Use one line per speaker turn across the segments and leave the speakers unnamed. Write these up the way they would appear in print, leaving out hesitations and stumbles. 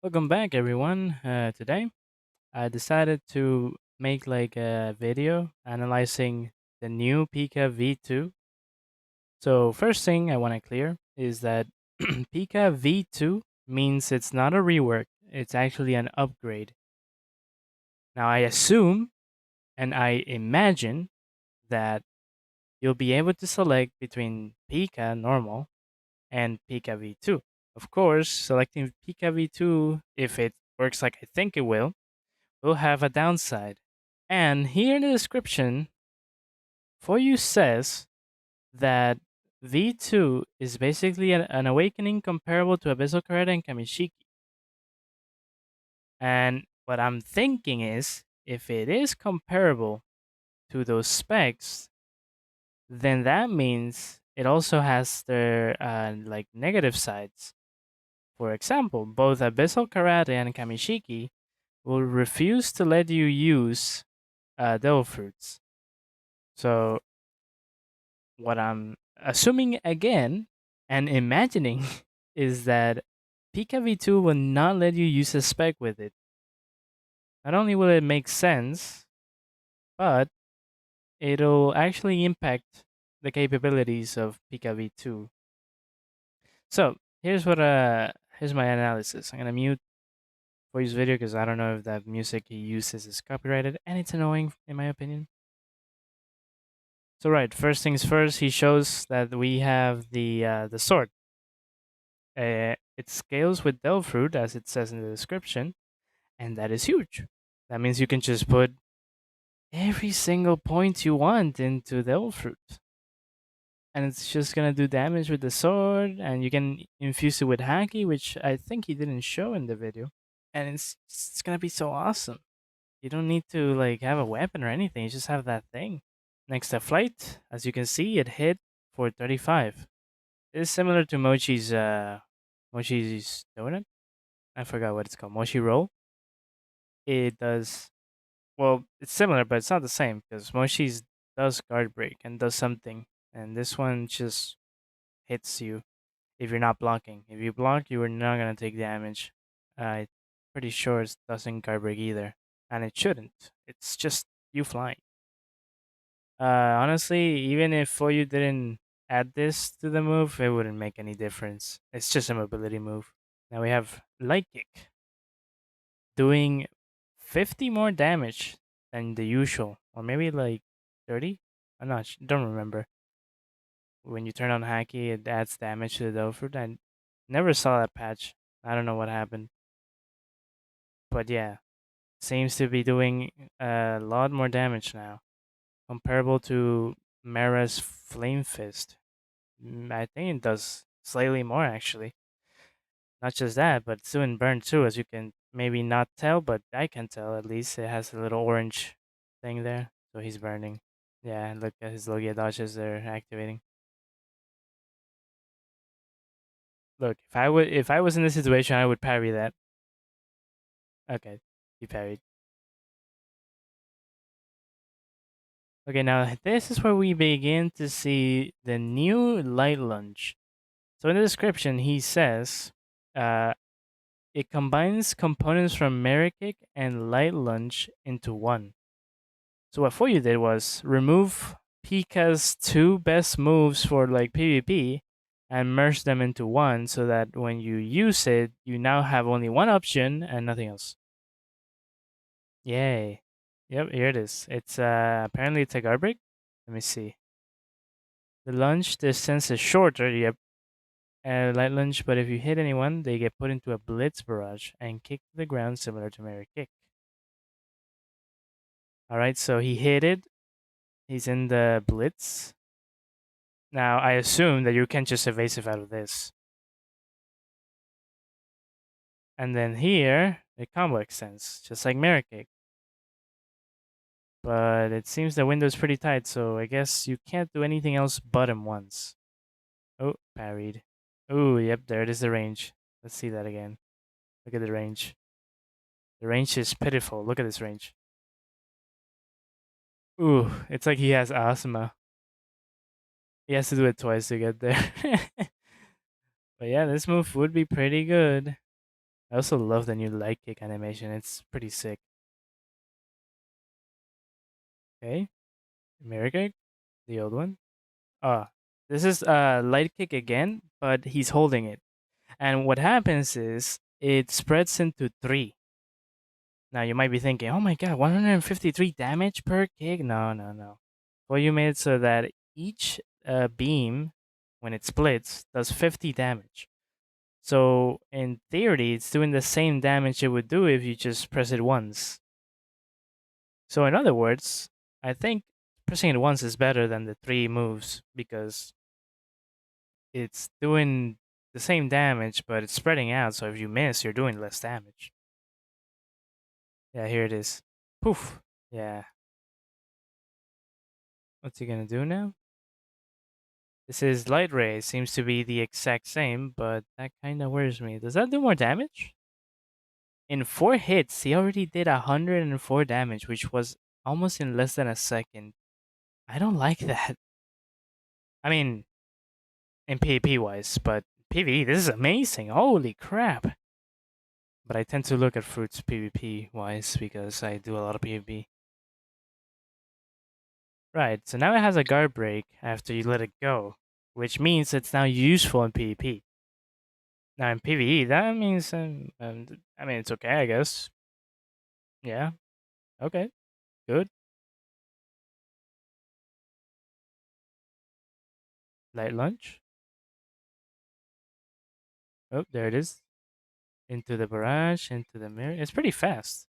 Welcome back, everyone. Today, I decided to make like a video analyzing the new Pika V2. So, first thing I want to clear is that Pika V2 means it's not a rework, it's actually an upgrade. Now, I assume and I imagine that you'll be able to select between Pika normal and Pika V2. Of course, selecting Pika V2, if it works like I think it will have a downside. And here in the description, Phoeyu says that V2 is basically an awakening comparable to Abyssal Karate and Kamishiki. And what I'm thinking is, if it is comparable to those specs, then that means it also has their like negative sides. For example, both Abyssal Karate and Kamishiki will refuse to let you use devil fruits. So what I'm assuming again and imagining is that Pika V2 will not let you use a spec with it. Not only will it make sense, but it'll actually impact the capabilities of Pika V2. So here's my analysis. I'm gonna mute for his video because I don't know if that music he uses is copyrighted and it's annoying in my opinion. So right, first things first, he shows that we have the sword. It scales with Delve Fruit, as it says in the description, and that is huge. That means you can just put every single point you want into Delve Fruit. And it's just gonna do damage with the sword, and you can infuse it with Haki, which I think he didn't show in the video. And it's gonna be so awesome. You don't need to like have a weapon or anything, you just have that thing. Next to flight, as you can see, it hit for 35. It's similar to Mochi's donut. I forgot what it's called. Mochi roll. It does well. It's similar, but it's not the same because Moshi's does guard break and does something, and this one just hits you if you're not blocking. If you block, you are not gonna take damage. I'm pretty sure it doesn't guard break either, and it shouldn't. It's just you flying. Honestly, even if Foyu didn't add this to the move, it wouldn't make any difference. It's just a mobility move. Now we have light kick, doing 50 more damage than the usual, or maybe like 30. I'm not. Don't remember. When you turn on Haki, it adds damage to the Devil Fruit. I never saw that patch. I don't know what happened, but yeah, seems to be doing a lot more damage now, comparable to Mara's Flame Fist. I think it does slightly more actually. Not just that, but it's doing burn too, as you can maybe not tell, but I can tell at least. It has a little orange thing there, so he's burning. Yeah, and look at his Logia dodges they're activating. Look, if I was in this situation, I would parry that. Okay, he parried. Okay, now this is where we begin to see the new light lunge. So in the description, he says, uh, it combines components from Mirror Kick and Light Lunge into one. So what Foyu did was remove Pika's two best moves for like PvP and merge them into one so that when you use it, you now have only one option and nothing else. Yay. Yep, here it is. It's apparently it's a guard break. Let me see. The lunge distance is shorter, yep. Light lunge, but if you hit anyone, they get put into a blitz barrage and kicked to the ground similar to Mirror Kick. Alright, so he hit it. He's in the blitz. Now, I assume that you can just evasive out of this. And then here, the combo extends, just like Mirror Kick. But it seems the window's pretty tight, so I guess you can't do anything else but him once. Oh, parried. Oh, yep, there it is the range. Let's see that again. Look at the range. The range is pitiful. Look at this range. Ooh, it's like he has asthma. He has to do it twice to get there. But yeah, this move would be pretty good. I also love the new light kick animation. It's pretty sick. Okay, mirror kick, the old one. Ah, this is light kick again, but he's holding it. And what happens is it spreads into three. Now you might be thinking, "Oh my god, 153 damage per kick?" No, no, no. Well, you made it so that each beam, when it splits, does 50 damage. So in theory, it's doing the same damage it would do if you just press it once. So in other words, I think pressing it once is better than the three moves because it's doing the same damage, but it's spreading out. So if you miss, you're doing less damage. Yeah, here it is. Poof. Yeah. What's he gonna do now? This is light ray. Seems to be the exact same, but that kind of worries me. Does that do more damage? In 4 hits, he already did 104 damage, which was almost in less than a second. I don't like that. I mean, in PvP wise, but PvE, this is amazing. Holy crap. But I tend to look at fruits PvP wise because I do a lot of PvP. Right, so now it has a guard break after you let it go, which means it's now useful in PvP. Now in PvE, that means, I mean, it's okay, I guess. Yeah, okay, good. Light lunge. Oh, there it is. Into the barrage, into the mirror. It's pretty fast.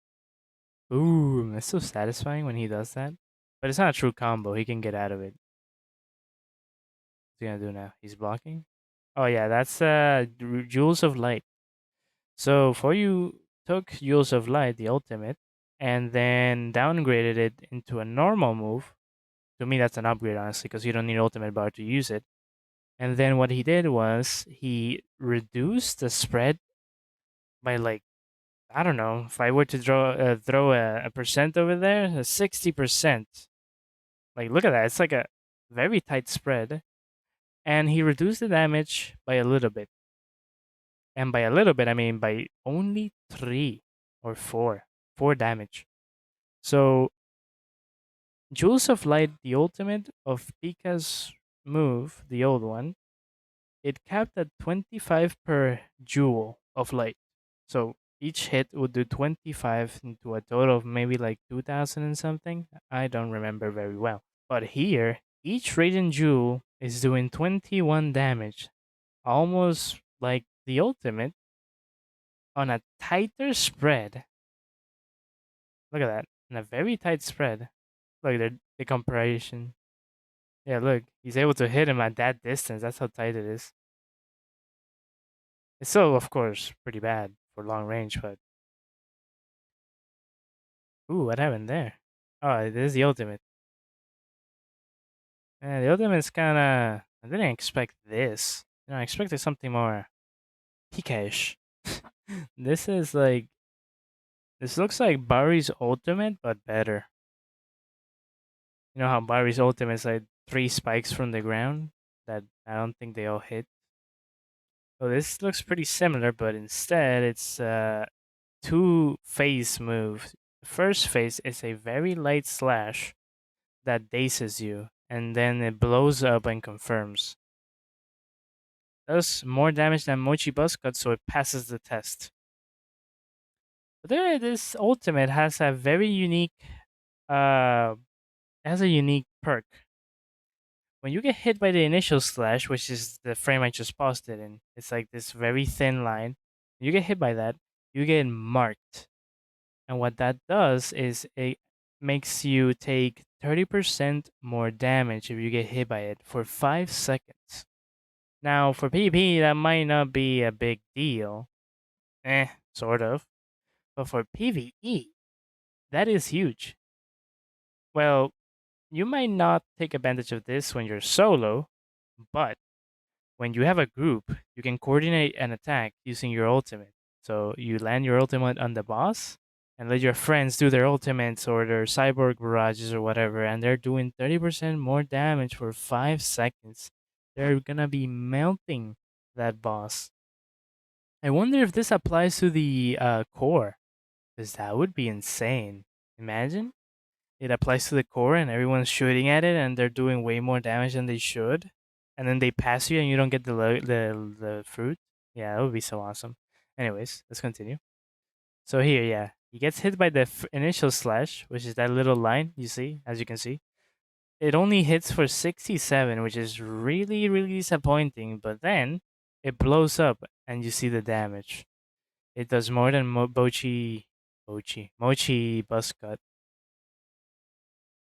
Ooh, it's so satisfying when he does that. But it's not a true combo. He can get out of it. What's he gonna do now? He's blocking. Oh yeah, that's Jewels of Light. So for you took Jewels of Light, the ultimate, and then downgraded it into a normal move. To me, that's an upgrade, honestly, because you don't need ultimate bar to use it. And then what he did was he reduced the spread by like I don't know if I were to throw a percent over there, 60%. Like look at that, it's like a very tight spread, and he reduced the damage by a little bit. And by a little bit, I mean by only three or four damage. So Jewels of Light, the ultimate of Pika's move, the old one, it capped at 25 per jewel of light. So each hit would do 25 into a total of maybe like 2000 and something. I don't remember very well. But here, each radiant jewel is doing 21 damage, almost like the ultimate on a tighter spread. Look at that. On a very tight spread. Look at the comparison. Yeah, look. He's able to hit him at that distance. That's how tight it is. It's still, of course, pretty bad for long range, but ooh, what happened there? Oh, this is the ultimate. The ultimate's kinda. I didn't expect this. I expected something more Pika-ish. This is like. This looks like Barry's ultimate, but better. You know how Barry's ultimate is like three spikes from the ground that I don't think they all hit. So this looks pretty similar, but instead it's two phase moves. The first phase is a very light slash that dazes you, and then it blows up and confirms. Does more damage than Mochi Buzz Cut, so it passes the test. But there, this ultimate has a very unique, uh, has a unique perk. When you get hit by the initial slash, which is the frame I just paused it in, it's like this very thin line. You get hit by that, you get marked, and what that does is it makes you take 30% more damage if you get hit by it for 5 seconds. Now, for PvP, that might not be a big deal. Sort of. But for PvE, that is huge. Well, you might not take advantage of this when you're solo, but when you have a group, you can coordinate an attack using your ultimate. So you land your ultimate on the boss and let your friends do their ultimates or their cyborg barrages or whatever, and they're doing 30% more damage for 5 seconds. They're gonna be melting that boss. I wonder if this applies to the core, because that would be insane. Imagine it applies to the core and everyone's shooting at it and they're doing way more damage than they should, and then they pass you and you don't get the fruit. Yeah, that would be so awesome. Anyways, let's continue. So here, yeah, he gets hit by the initial slash, which is that little line you see, as you can see. It only hits for 67, which is really, really disappointing. But then it blows up and you see the damage. It does more than Mochi Buzz Cut.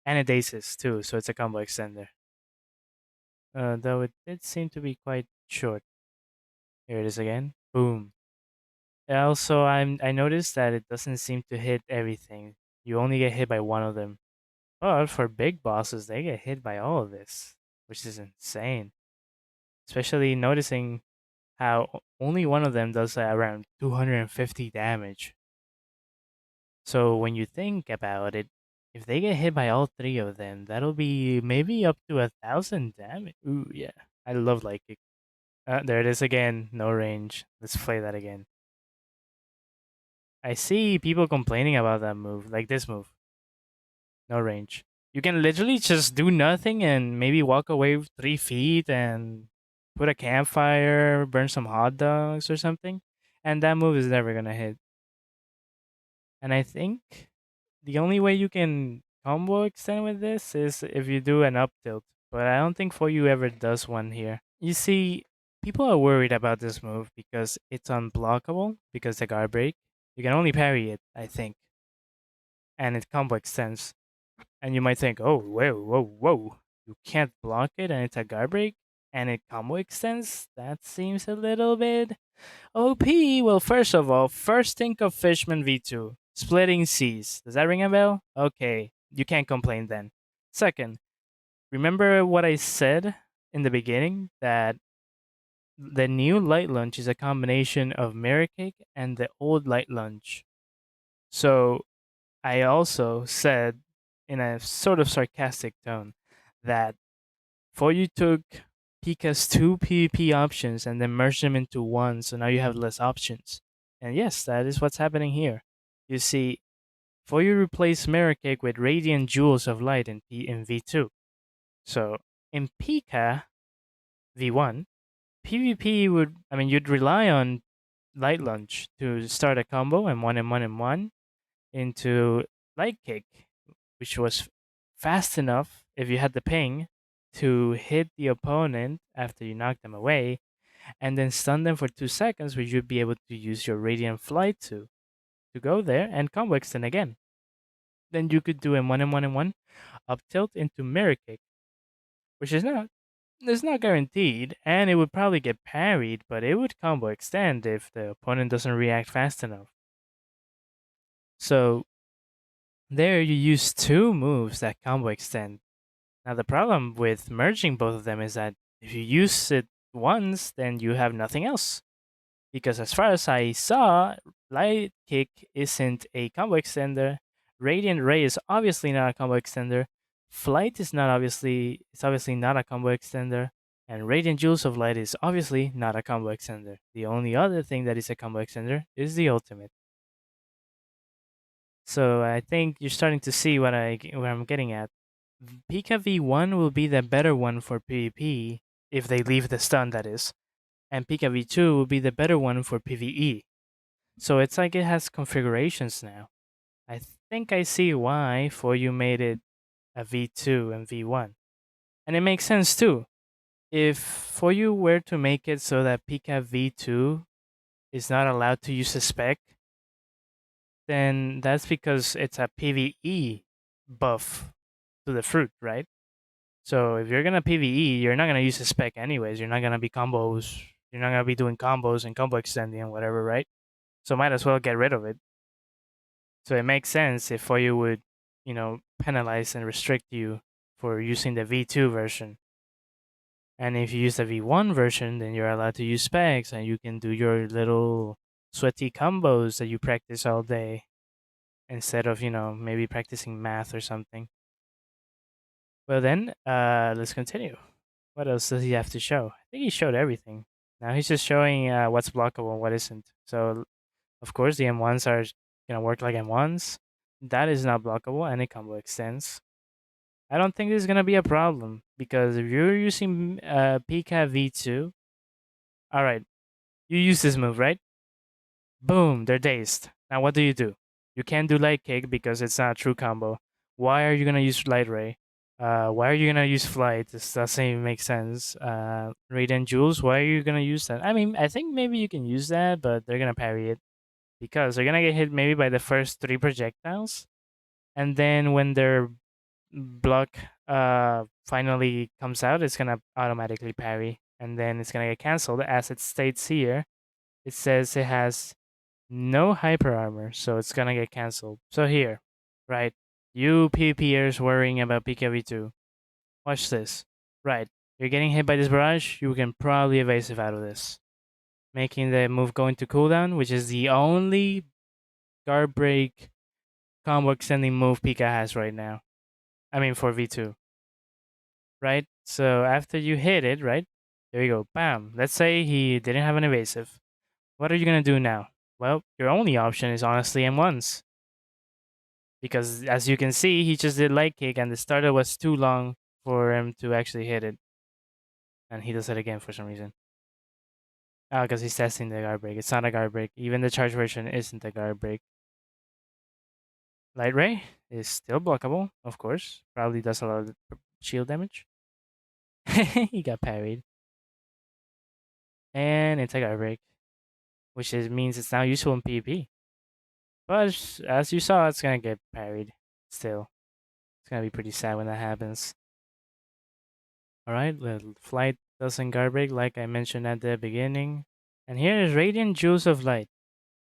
And it aces too, so it's a combo extender. Though it did seem to be quite short. Here it is again. Boom. Also, I noticed that it doesn't seem to hit everything. You only get hit by one of them. But for big bosses, they get hit by all of this, which is insane. Especially noticing how only one of them does around 250 damage. So when you think about it, if they get hit by all three of them, that'll be maybe up to 1,000 damage. Ooh, yeah. I love like it. There it is again. No range. Let's play that again. I see people complaining about that move, like this move. No range. You can literally just do nothing and maybe walk away 3 feet and put a campfire, burn some hot dogs or something, and that move is never gonna hit. And I think the only way you can combo extend with this is if you do an up tilt, but I don't think Phoeyu ever does one here. You see, people are worried about this move because it's unblockable because the guard break. You can only parry it, I think, and it combo extends. And you might think, oh, whoa, whoa, whoa, you can't block it and it's a guard break and it combo extends? That seems a little bit OP. Well, first of all, first think of Fishman V2, splitting C's. Does that ring a bell? Okay, you can't complain then. Second, remember what I said in the beginning that the new light lunge is a combination of mirror cake and the old light lunge. So I also said in a sort of sarcastic tone that Foyu took Pika's two PvP options and then merged them into one, so now you have less options. And yes, that is what's happening here. You see, Foyu replaced Mirror Cake with Radiant Jewels of Light in V2. So in Pika V1, PvP would, I mean, you'd rely on Light Lunge to start a combo and one into Light Kick, which was fast enough if you had the ping to hit the opponent after you knock them away and then stun them for 2 seconds, which you'd be able to use your Radiant Flight to go there and combo extend again. Then you could do a one up tilt into Mirror Kick, which is not it's not guaranteed, and it would probably get parried, but it would combo extend if the opponent doesn't react fast enough. So there you use two moves that combo extend. Now the problem with merging both of them is that if you use it once, then you have nothing else. Because as far as I saw, Light Kick isn't a combo extender. Radiant Ray is obviously not a combo extender. Flight is not obviously it's obviously not a combo extender. And Radiant Jewels of Light is obviously not a combo extender. The only other thing that is a combo extender is the ultimate. So I think you're starting to see what I'm getting at. Pika V1 will be the better one for PvP if they leave the stun, that is, and Pika V2 will be the better one for PvE. So it's like it has configurations now. I think I see why for you made it a V2 and V1. And it makes sense too. If for you were to make it so that Pika V2 is not allowed to use a spec, then that's because it's a PvE buff to the fruit, right? So if you're gonna PvE, you're not gonna use a spec anyways. You're not gonna be combos. You're not gonna be doing combos and combo extending and whatever, right? So might as well get rid of it. So it makes sense if you would, penalize and restrict you for using the V2 version. And if you use the V1 version, then you're allowed to use specs and you can do your little sweaty combos that you practice all day instead of, maybe practicing math or something. Well then, let's continue. What else does he have to show? I think he showed everything. Now he's just showing what's blockable and what isn't. So of course the M1s are gonna work like M1s. That is not blockable and it combo extends. I don't think this is gonna be a problem because if you're using Pika V2, all right, you use this move, right? Boom, they're dazed. Now what do? You can't do light kick because it's not a true combo. Why are you gonna use light ray? Why are you gonna use flight? This doesn't even make sense. Radiant Jewels, why are you gonna use that? I mean, I think maybe you can use that, but they're gonna parry it because they're gonna get hit maybe by the first three projectiles, and then when their block finally comes out, it's gonna automatically parry, and then it's gonna get cancelled as it states here. It says it has no hyper armor, so it's gonna get cancelled. So here, right, you PvPers worrying about Pika V2, watch this. Right, you're getting hit by this barrage, you can probably evasive out of this. Making the move go into cooldown, which is the only guard break combo extending move Pika has right now. I mean for V2, right? So after you hit it, right, there you go, bam. Let's say he didn't have an evasive. What are you gonna do now? Well, your only option is honestly M1s. Because as you can see, he just did light kick and the starter was too long for him to actually hit it. And he does it again for some reason. Oh, because he's testing the guard break. It's not a guard break. Even the charge version isn't a guard break. Light ray is still blockable, of course. Probably does a lot of shield damage. He got parried. And it's a guard break, which means it's now useful in PvP. But as you saw, it's gonna get parried still. It's gonna be pretty sad when that happens. Alright, the flight doesn't guard break like I mentioned at the beginning. And here is Radiant Jewels of Light.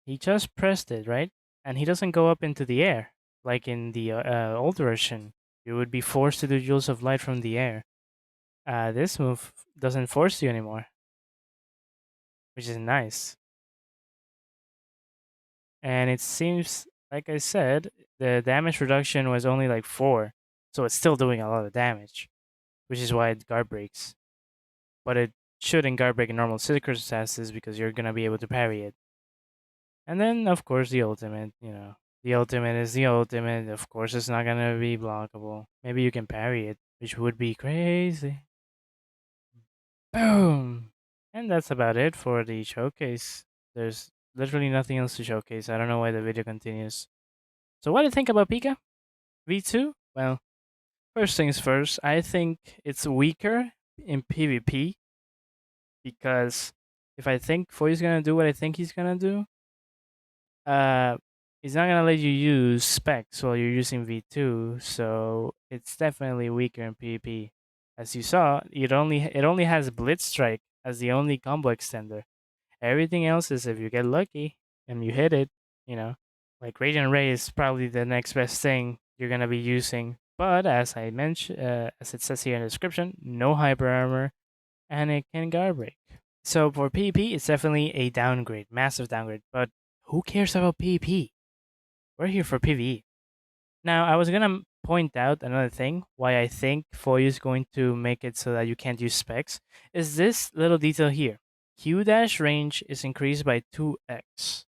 He just pressed it, right? And he doesn't go up into the air like in the old version. You would be forced to do Jewels of Light from the air. This move doesn't force you anymore, which is nice. And it seems, like I said, the damage reduction was only like 4. So it's still doing a lot of damage, which is why it guard breaks. But it shouldn't guard break in normal circumstances because you're gonna be able to parry it. And then, of course, the ultimate, the ultimate is the ultimate. Of course, it's not gonna be blockable. Maybe you can parry it, which would be crazy. Boom! And that's about it for the showcase. There's literally nothing else to showcase. I don't know why the video continues. So, what do you think about Pika V2? Well, first things first, I think it's weaker in PvP because if I think Phoeyu gonna do what I think he's gonna do, uh, it's not gonna let you use specs while you're using V2, so it's definitely weaker in PvP. As you saw, it only has Blitz Strike as the only combo extender. Everything else is if you get lucky and you hit it, you know. Like Radiant Ray is probably the next best thing you're gonna be using. But as I mentioned, as it says here in the description, no hyper armor, and it can guard break. So for PvP, it's definitely a downgrade, massive downgrade. But who cares about PvP? We're here for PvE. Now, I was gonna point out another thing why I think Phoeyu is going to make it so that you can't use specs is this little detail here. Q dash range is increased by 2x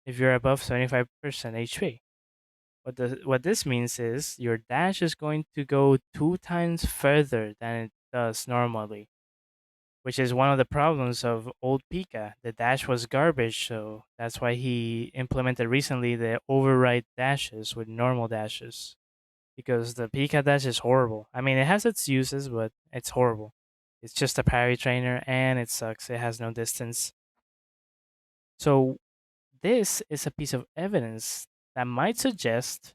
if you're above 75% HP. What this means is your dash is going to go 2 times further than it does normally, which is one of the problems of old Pika. The dash was garbage, so that's why he implemented recently the override dashes with normal dashes. Because the Pika dash is horrible. I mean, it has its uses, but it's horrible. It's just a parry trainer and it sucks. It has no distance. So, this is a piece of evidence that might suggest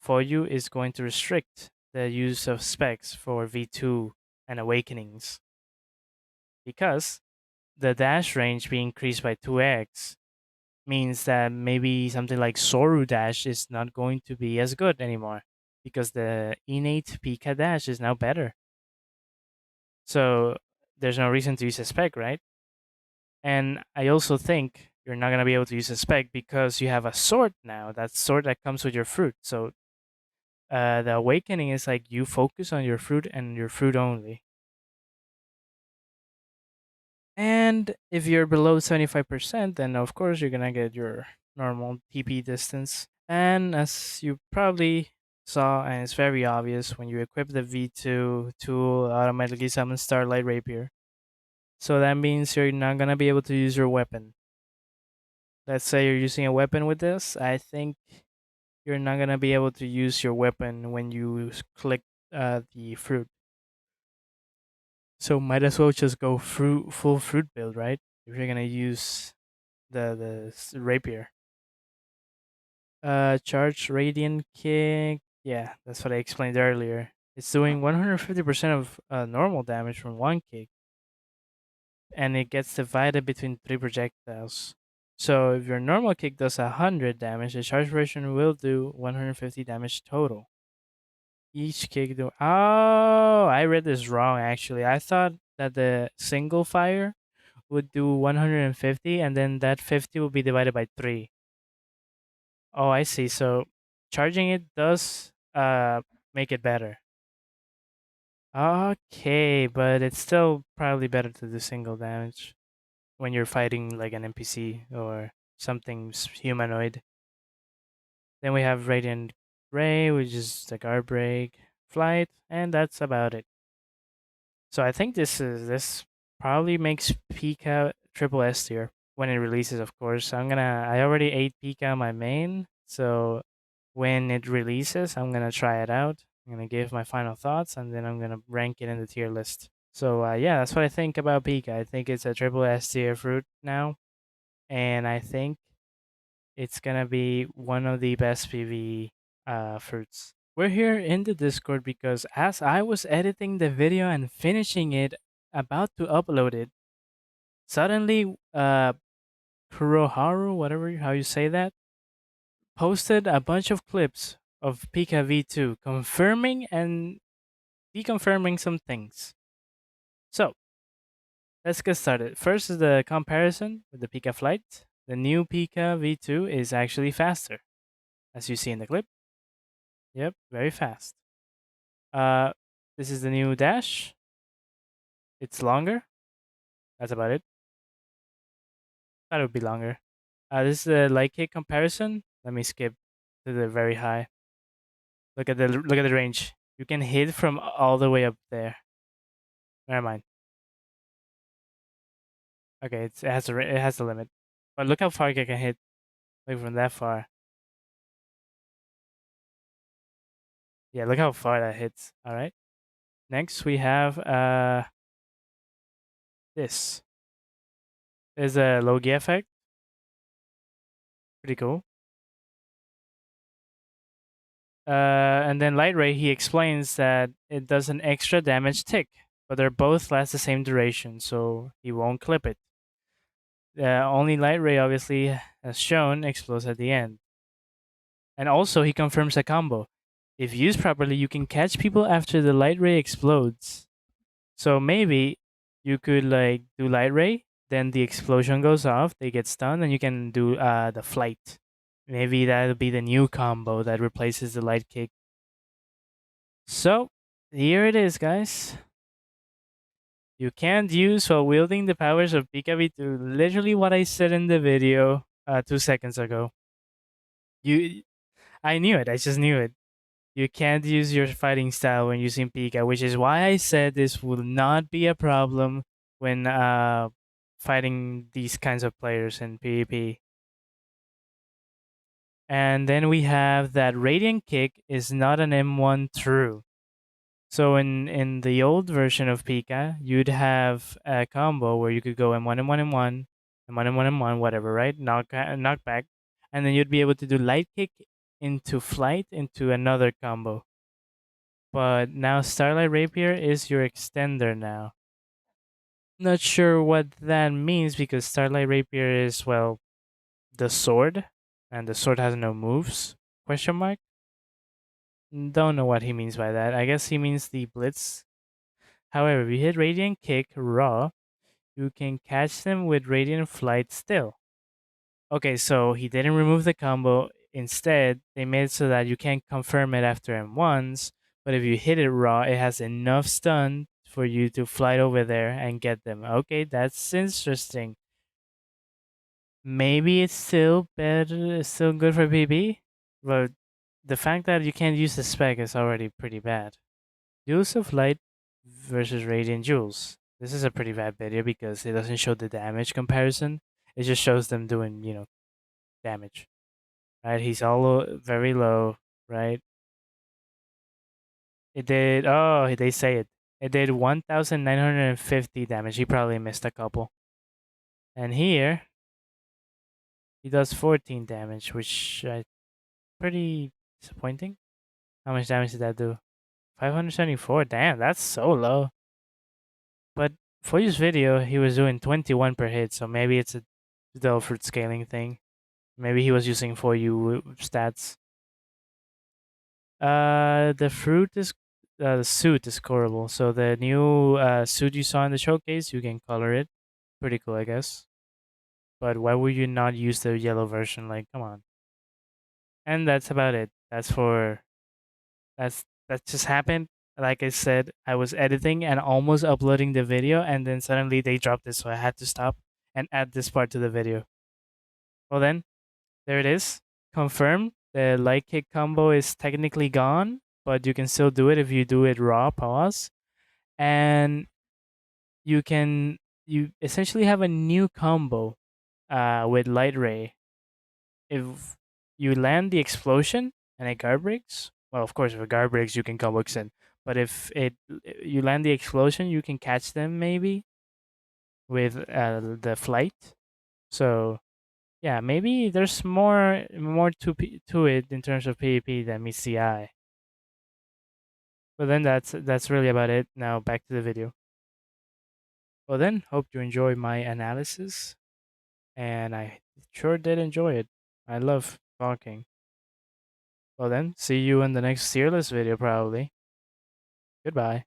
Phoeyu is going to restrict the use of specs for V2 and Awakenings. Because the dash range being increased by 2x means that maybe something like Soru dash is not going to be as good anymore because the innate Pika dash is now better. So there's no reason to use a spec, right? And I also think you're not gonna be able to use a spec because you have a sword now. That sword that comes with your fruit. So the awakening is like you focus on your fruit and your fruit only. And if you're below 75%, then of course you're gonna get your normal TP distance. And as you probably saw, and it's very obvious, when you equip the V2 tool automatically summons Starlight Rapier. So that means you're not gonna be able to use your weapon. Let's say you're using a weapon with this. I think you're not gonna be able to use your weapon when you click the fruit. So might as well just go full fruit build, right? If you're gonna use the rapier. Charge radiant kick. Yeah, that's what I explained earlier. It's doing 150% of normal damage from one kick, and it gets divided between three projectiles. So if your normal kick does 100 damage, the charge version will do 150 damage total. Each kick do. Oh, I read this wrong actually. I thought that the single fire would do 150, and then that 50 will be divided by three. Oh, I see. So charging it does make it better. Okay, but it's still probably better to do single damage when you're fighting like an NPC or something humanoid. Then we have Radiant Ray, which is the guard break, flight, and that's about it. So I think this probably makes Pika triple S tier when it releases, of course. I already ate Pika on my main, so when it releases, I'm gonna try it out. I'm gonna give my final thoughts, and then I'm gonna rank it in the tier list. So yeah, that's what I think about Pika. I think it's a triple S tier fruit now, and I think it's gonna be one of the best PV fruits. We're here in the Discord because as I was editing the video and finishing it, about to upload it, suddenly Kuroharu, whatever how you say that, posted a bunch of clips of Pika V2 confirming and deconfirming some things. So let's get started. First is the comparison with the Pika Flight. The new Pika V2 is actually faster, as you see in the clip. Yep, very fast. Uh, this is the new dash. It's longer. That's about it. Thought it would be longer. This is the light kick comparison. Let me skip to the very high. Look at the range. You can hit from all the way up there. Never mind. Okay, it has a limit. But look how far I can hit. Like from that far. Yeah, look how far that hits. All right. Next we have this. There's a Logi effect. Pretty cool. And then Light Ray, he explains that it does an extra damage tick, but they're both last the same duration, so he won't clip it. Only Light Ray, obviously, as shown, explodes at the end. And also, he confirms a combo. If used properly, you can catch people after the Light Ray explodes. So maybe you could like do Light Ray, then the explosion goes off, they get stunned, and you can do the flight. Maybe that'll be the new combo that replaces the light kick. So here it is, guys. You can't use while wielding the powers of Pika V2. Literally what I said in the video 2 seconds ago. You, I knew it. I just knew it. You can't use your fighting style when using Pika, which is why I said this will not be a problem when fighting these kinds of players in PvP. And then we have that Radiant Kick is not an M1 true. So in the old version of Pika, you'd have a combo where you could go M1, M1, M1, M1, M1, M1, whatever, right? Knockback. And then you'd be able to do light kick into flight into another combo. But now Starlight Rapier is your extender now. Not sure what that means because Starlight Rapier is, well, the sword, and the sword has no moves? Question mark? Don't know what he means by that. I guess he means the Blitz. However, if you hit Radiant Kick raw, you can catch them with Radiant Flight still. Okay, so he didn't remove the combo. Instead, they made it so that you can't confirm it after M1s, but if you hit it raw, it has enough stun for you to fly over there and get them. Okay, that's interesting. Maybe it's still better, still good for PB, but the fact that you can't use the spec is already pretty bad. Jewels of Light versus Radiant Jewels. This is a pretty bad video because it doesn't show the damage comparison. It just shows them doing, damage. Right? He's all very low, right? It did, oh, they say it. It did 1,950 damage. He probably missed a couple. And here, he does 14 damage, which pretty disappointing. How much damage did that do? 574. Damn, that's so low. But for his video, he was doing 21 per hit, so maybe it's a the fruit scaling thing. Maybe he was using Phoeyu stats. The fruit is the suit is colorable. So the new suit you saw in the showcase, you can color it. Pretty cool, I guess. But why would you not use the yellow version? Like, come on. And that's about it. That just happened. Like I said, I was editing and almost uploading the video, and then suddenly they dropped it, so I had to stop and add this part to the video. Well then, there it is. Confirmed. The light kick combo is technically gone, but you can still do it if you do it raw pause. And you essentially have a new combo with light ray. If you land the explosion and it guard breaks, well, of course, if a guard breaks, you can combo extend. But if you land the explosion, you can catch them maybe with the flight. So yeah, maybe there's more to it in terms of PvP than meets the eye. But then that's really about it. Now back to the video. Well then, hope you enjoy my analysis, and I sure did enjoy it. I love talking. Well then, see you in the next Seerless video probably. Goodbye.